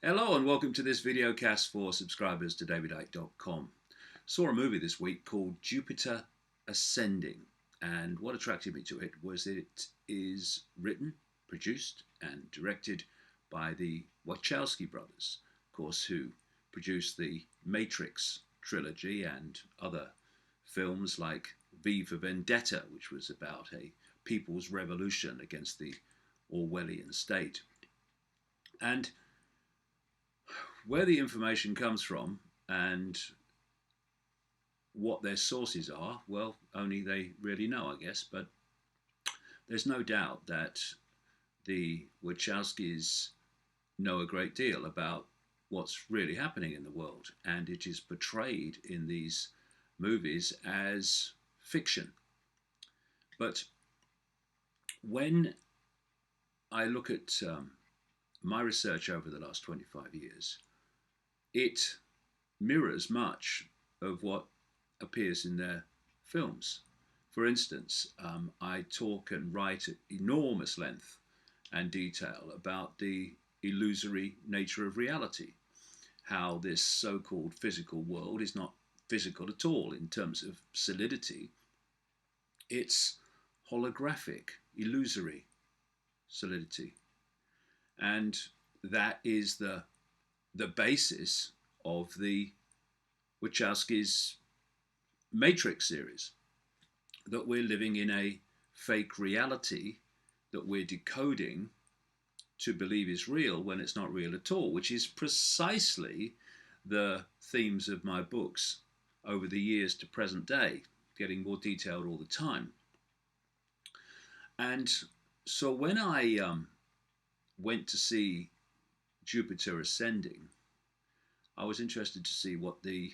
Hello and welcome to this videocast for subscribers to davidicke.com. Saw a movie this week called Jupiter Ascending, and what attracted me to it was that it is written, produced and directed by the Wachowski brothers, of course, who produced the Matrix trilogy and other films like V for Vendetta, which was about a people's revolution against the Orwellian state. And where the information comes from and what their sources are, well, only they really know, I guess. But there's no doubt that the Wachowskis know a great deal about what's really happening in the world, and it is portrayed in these movies as fiction. But when I look at my research over the last 25 years, it mirrors much of what appears in their films. For instance, I talk and write at enormous length and detail about the illusory nature of reality, how this so-called physical world is not physical at all in terms of solidity. It's holographic, illusory solidity. And that is the basis of the Wachowskis' Matrix series, that we're living in a fake reality that we're decoding to believe is real when it's not real at all, which is precisely the themes of my books over the years to present day, getting more detailed all the time. And so when I went to see Jupiter Ascending, I was interested to see what the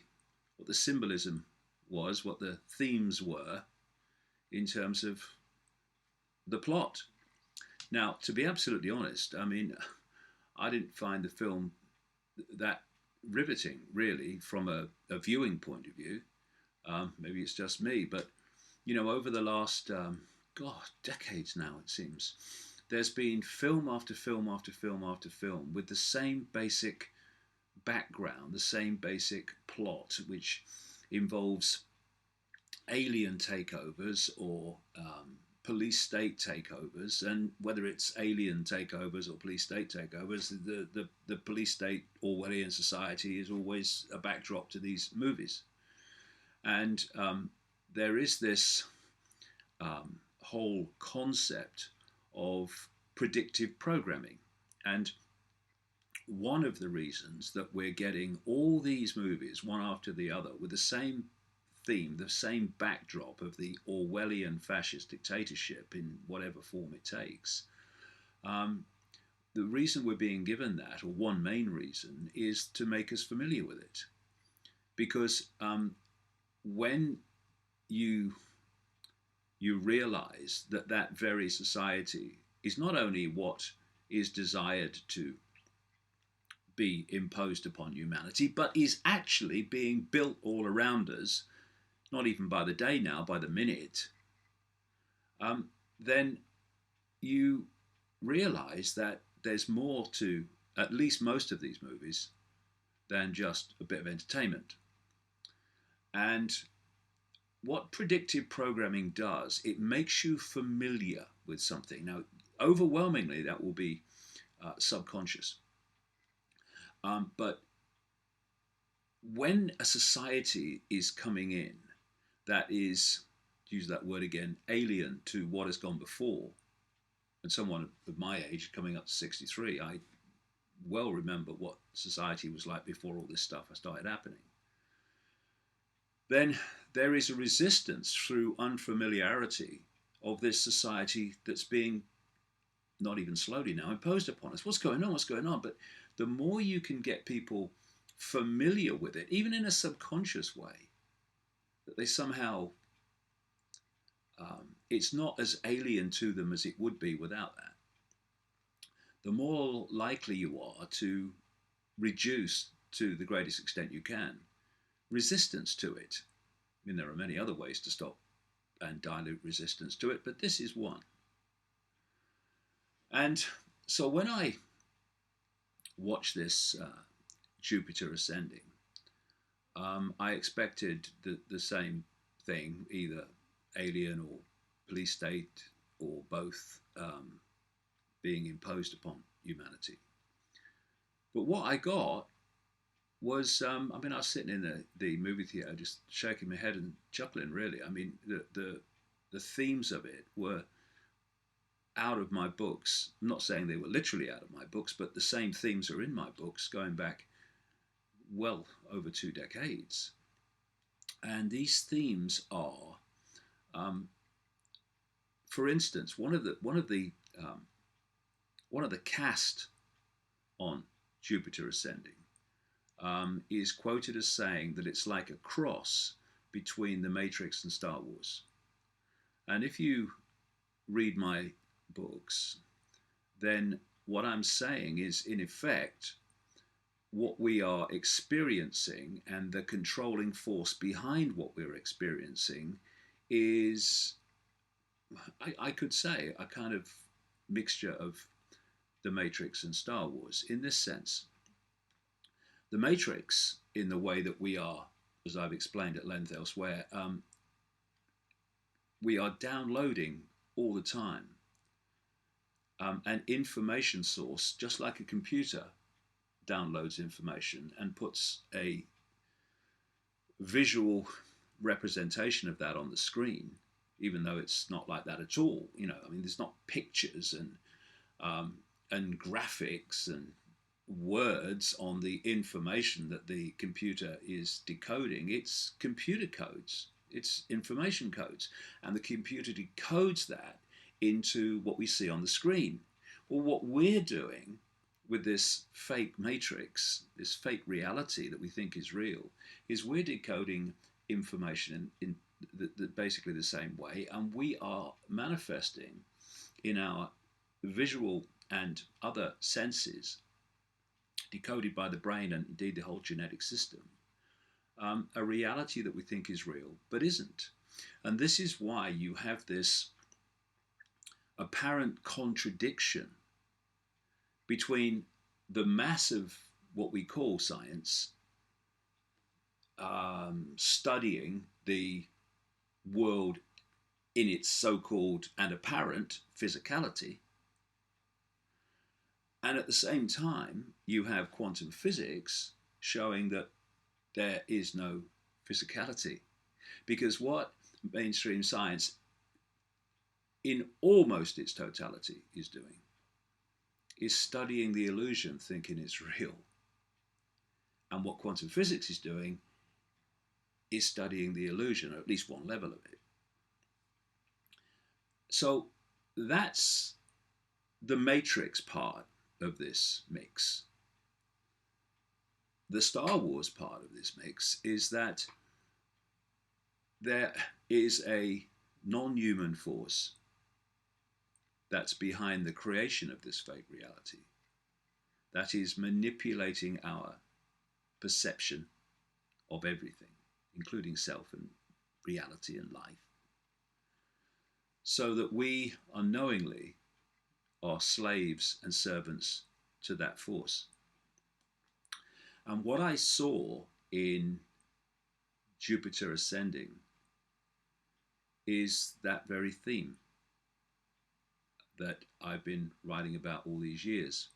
symbolism was, what the themes were in terms of the plot. Now, to be absolutely honest, I mean, I didn't find the film that riveting, really, from a viewing point of view. Maybe it's just me, but over the last decades now, it seems, there's been film after film after film after film with the same basic background, the same basic plot, which involves alien takeovers or police state takeovers. And whether it's alien takeovers or police state takeovers, the police state Orwellian society is always a backdrop to these movies. And there is this whole concept of predictive programming. And one of the reasons that we're getting all these movies, one after the other, with the same theme, the same backdrop of the Orwellian fascist dictatorship in whatever form it takes, the reason we're being given that, or one main reason, is to make us familiar with it. Because when you realize that that very society is not only what is desired to be imposed upon humanity, but is actually being built all around us, not even by the day now, by the minute, then you realize that there's more to at least most of these movies than just a bit of entertainment. And what predictive programming does, it makes you familiar with something. Now, overwhelmingly, that will be subconscious. But when a society is coming in that is, to use that word again, alien to what has gone before, and someone of my age, coming up to 63, I well remember what society was like before all this stuff started happening, then there is a resistance through unfamiliarity of this society that's being not even slowly now imposed upon us. What's going on? What's going on? But the more you can get people familiar with it, even in a subconscious way, that they somehow, it's not as alien to them as it would be without that, the more likely you are to reduce, to the greatest extent you can, resistance to it. I mean, there are many other ways to stop and dilute resistance to it, but this is one. And so when I watched this Jupiter ascending, I expected the same thing, either alien or police state or both, being imposed upon humanity. But what I got was, I mean, I was sitting in the movie theater just shaking my head and chuckling, really. I mean, the themes of it were out of my books. I'm not saying they were literally out of my books, but the same themes are in my books going back well over 2 decades. And these themes are, um, for instance, one of the cast on Jupiter ascending is quoted as saying that it's like a cross between The Matrix and Star Wars. And if you read my books, then what I'm saying is, in effect, what we are experiencing and the controlling force behind what we're experiencing is, I could say, a kind of mixture of The Matrix and Star Wars in this sense. The Matrix, in the way that we are, as I've explained at length elsewhere, we are downloading all the time an information source, just like a computer downloads information and puts a visual representation of that on the screen, even though it's not like that at all. You know, I mean, there's not pictures and graphics and words on the information that the computer is decoding. It's computer codes, it's information codes, and the computer decodes that into what we see on the screen. Well, what we're doing with this fake matrix, this fake reality that we think is real, is we're decoding information in basically the same way, and we are manifesting in our visual and other senses, decoded by the brain and indeed the whole genetic system, a reality that we think is real but isn't. And this is why you have this apparent contradiction between the massive, what we call science, studying the world in its so-called and apparent physicality, and at the same time you have quantum physics showing that there is no physicality. Because what mainstream science in almost its totality is doing is studying the illusion, thinking it's real. And what quantum physics is doing is studying the illusion, or at least one level of it. So that's the matrix part of this mix. The Star Wars part of this mix is that there is a non-human force that's behind the creation of this fake reality, that is manipulating our perception of everything, including self and reality and life, so that we unknowingly are slaves and servants to that force. And what I saw in Jupiter ascending is that very theme that I've been writing about all these years.